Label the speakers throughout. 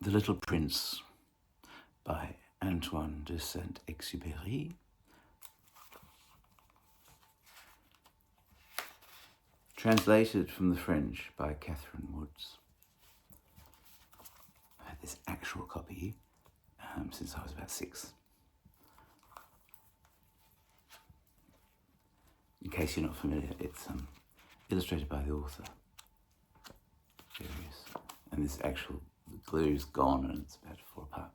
Speaker 1: The Little Prince by Antoine de Saint-Exupéry. Translated from the French by Katherine Wood. I've had this actual copy since I was about 6. In case you're not familiar, it's illustrated by the author. And this actual glue's gone and it's about to fall apart.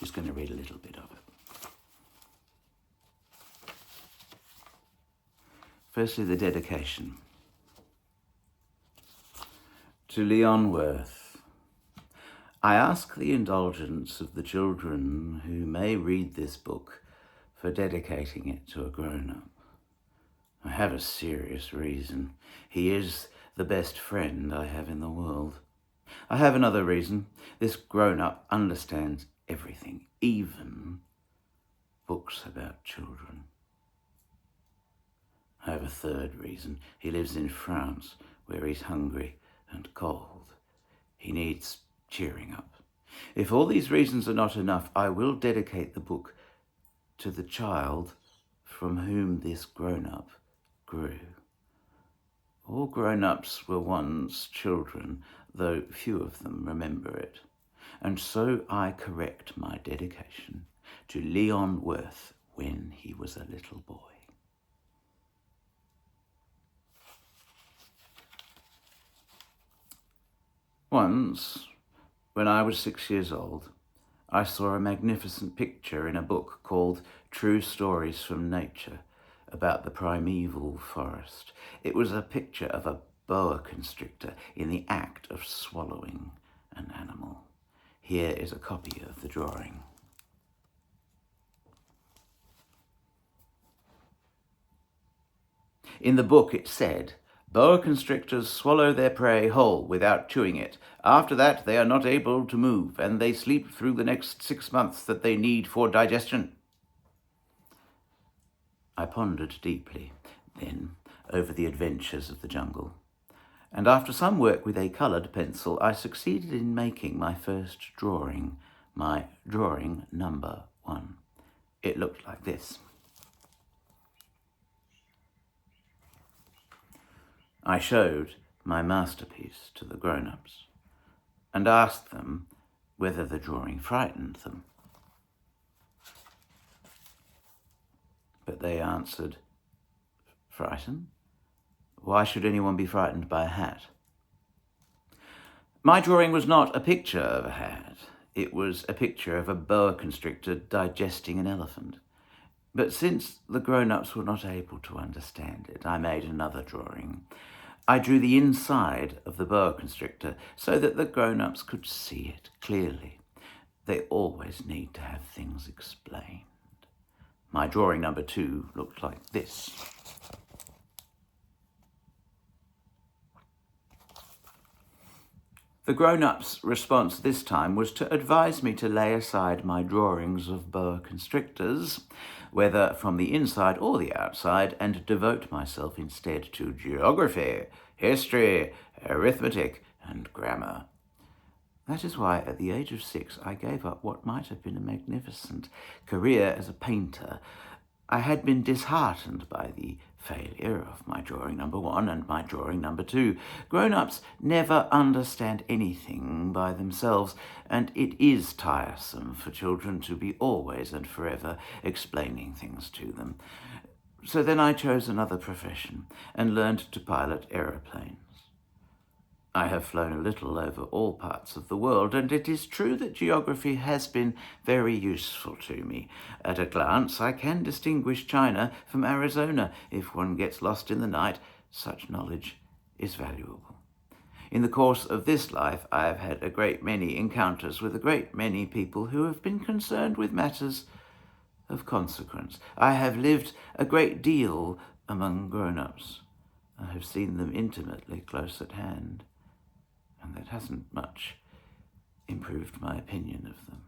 Speaker 1: Just going to read a little bit of it. Firstly, the dedication. To Leon Worth. I ask the indulgence of the children who may read this book for dedicating it to a grown-up. I have a serious reason. He is the best friend I have in the world. I have another reason. This grown-up understands everything, even books about children. I have a third reason. He lives in France, where he's hungry and cold. He needs cheering up. If all these reasons are not enough, I will dedicate the book to the child from whom this grown-up grew. All grown-ups were once children, though few of them remember it. And so I correct my dedication to Leon Worth when he was a little boy. Once, when I was 6 years old, I saw a magnificent picture in a book called True Stories from Nature about the primeval forest. It was a picture of a boa constrictor in the act of swallowing an animal. Here is a copy of the drawing. In the book it said, boa constrictors swallow their prey whole without chewing it. After that, they are not able to move, and they sleep through the next 6 months that they need for digestion. I pondered deeply, then, over the adventures of the jungle. And after some work with a coloured pencil, I succeeded in making my first drawing, my drawing number 1. It looked like this. I showed my masterpiece to the grown-ups and asked them whether the drawing frightened them. But they answered, frightened? Why should anyone be frightened by a hat? My drawing was not a picture of a hat. It was a picture of a boa constrictor digesting an elephant. But since the grown-ups were not able to understand it, I made another drawing. I drew the inside of the boa constrictor so that the grown-ups could see it clearly. They always need to have things explained. My drawing number 2 looked like this. The grown-ups' response this time was to advise me to lay aside my drawings of boa constrictors, whether from the inside or the outside, and devote myself instead to geography, history, arithmetic, and grammar. That is why, at the age of 6, I gave up what might have been a magnificent career as a painter. I had been disheartened by the failure of my drawing number 1 and my drawing number 2. Grown-ups never understand anything by themselves, and it is tiresome for children to be always and forever explaining things to them. So then I chose another profession and learned to pilot aeroplanes. I have flown a little over all parts of the world, and it is true that geography has been very useful to me. At a glance, I can distinguish China from Arizona. If one gets lost in the night, such knowledge is valuable. In the course of this life, I have had a great many encounters with a great many people who have been concerned with matters of consequence. I have lived a great deal among grown-ups. I have seen them intimately close at hand. And that hasn't much improved my opinion of them.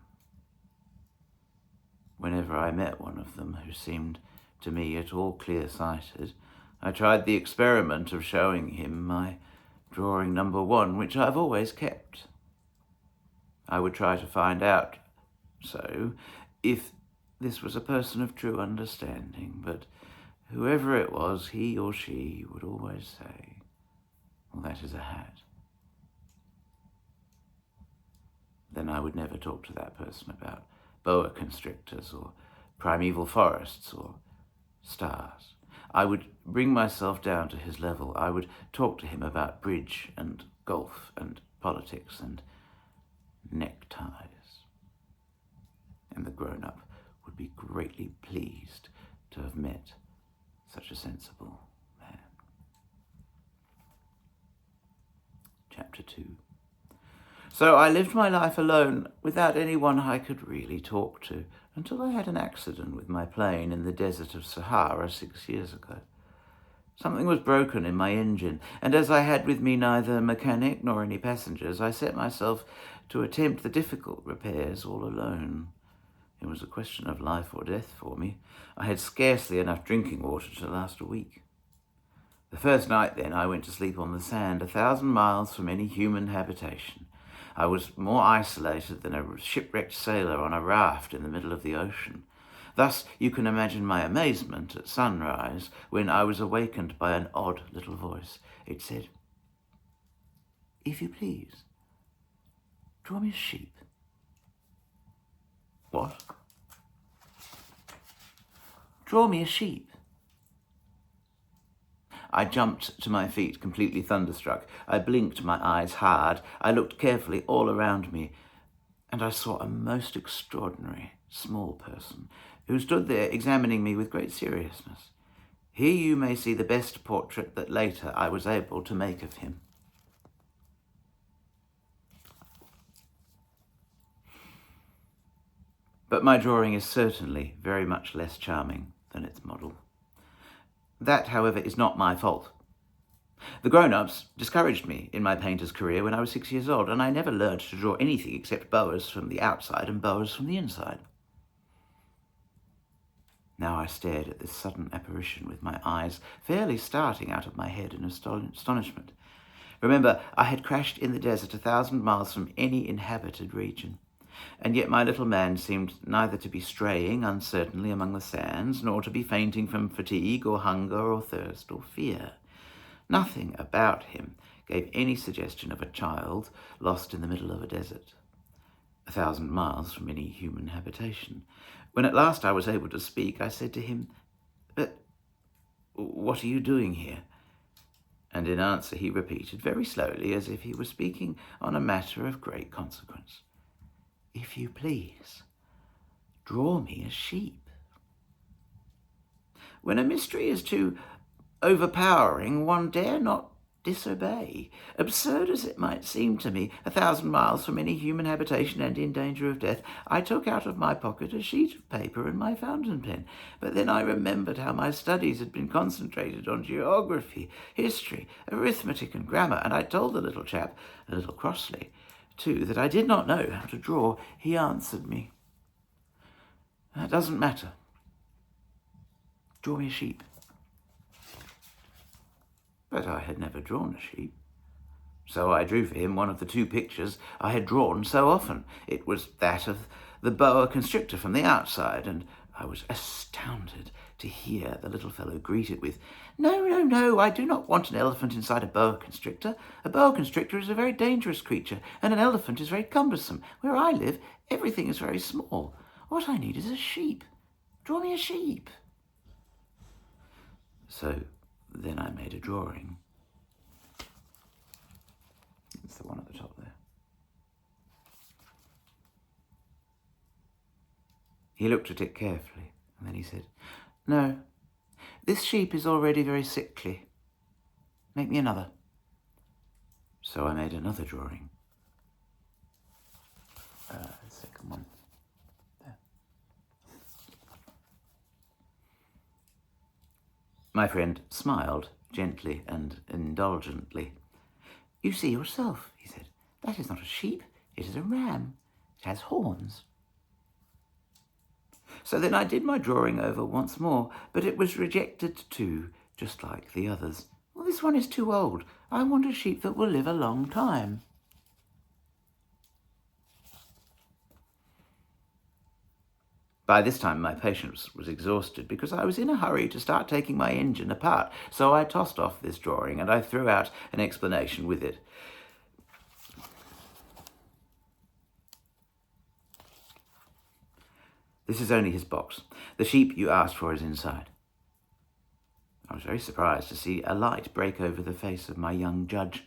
Speaker 1: Whenever I met one of them who seemed to me at all clear-sighted, I tried the experiment of showing him my drawing number 1, which I've always kept. I would try to find out, so, if this was a person of true understanding, but whoever it was, he or she would always say, well, that is a hat. Then I would never talk to that person about boa constrictors or primeval forests or stars. I would bring myself down to his level. I would talk to him about bridge and golf and politics and neckties. And the grown-up would be greatly pleased to have met such a sensible man. Chapter 2. So I lived my life alone without anyone I could really talk to until I had an accident with my plane in the desert of Sahara 6 years ago. Something was broken in my engine, and as I had with me neither mechanic nor any passengers, I set myself to attempt the difficult repairs all alone. It was a question of life or death for me. I had scarcely enough drinking water to last a week. The first night, then, I went to sleep on the sand, 1,000 miles from any human habitation. I was more isolated than a shipwrecked sailor on a raft in the middle of the ocean. Thus, you can imagine my amazement at sunrise when I was awakened by an odd little voice. It said, "If you please, draw me a sheep." What? Draw me a sheep. I jumped to my feet, completely thunderstruck. I blinked my eyes hard. I looked carefully all around me, and I saw a most extraordinary small person who stood there examining me with great seriousness. Here you may see the best portrait that later I was able to make of him. But my drawing is certainly very much less charming than its model. That, however, is not my fault. The grown-ups discouraged me in my painter's career when I was 6 years old, and I never learned to draw anything except boas from the outside and boas from the inside. Now I stared at this sudden apparition with my eyes fairly starting out of my head in astonishment. Remember, I had crashed in the desert 1,000 miles from any inhabited region. And yet my little man seemed neither to be straying uncertainly among the sands, nor to be fainting from fatigue or hunger or thirst or fear. Nothing about him gave any suggestion of a child lost in the middle of a desert, 1,000 miles from any human habitation. When at last I was able to speak, I said to him, "But what are you doing here?" And in answer he repeated very slowly, as if he were speaking on a matter of great consequence, "If you please, draw me a sheep." When a mystery is too overpowering, one dare not disobey. Absurd as it might seem to me, 1,000 miles from any human habitation and in danger of death, I took out of my pocket a sheet of paper and my fountain pen. But then I remembered how my studies had been concentrated on geography, history, arithmetic and grammar, and I told the little chap, a little crossly, too, that I did not know how to draw. He answered me, "That doesn't matter. Draw me a sheep." But I had never drawn a sheep. So I drew for him one of the 2 pictures I had drawn so often. It was that of the boa constrictor from the outside, and I was astounded to hear the little fellow greet it with, No, I do not want an elephant inside a boa constrictor. A boa constrictor is a very dangerous creature, and an elephant is very cumbersome. Where I live, everything is very small. What I need is a sheep. Draw me a sheep." So then I made a drawing. It's the one at the top there. He looked at it carefully, and then he said, "No, this sheep is already very sickly. Make me another." So I made another drawing. The second one. There. My friend smiled gently and indulgently. "You see yourself," he said. "That is not a sheep, it is a ram. It has horns." So then I did my drawing over once more, but it was rejected too, just like the others. Well, this one is too old. I want a sheep that will live a long time. By this time, my patience was exhausted because I was in a hurry to start taking my engine apart, so I tossed off this drawing and I threw out an explanation with it. This is only his box. The sheep you asked for is inside. I was very surprised to see a light break over the face of my young judge.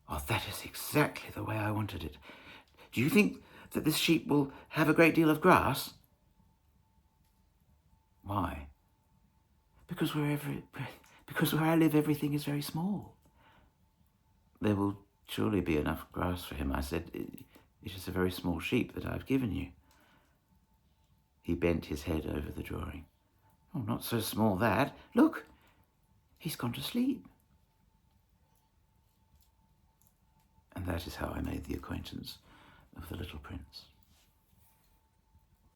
Speaker 1: Oh, that is exactly the way I wanted it. Do you think that this sheep will have a great deal of grass? Why? Because where I live, everything is very small. There will surely be enough grass for him, I said. It is a very small sheep that I've given you. He bent his head over the drawing. Oh, not so small that. Look, he's gone to sleep. And that is how I made the acquaintance of the little prince.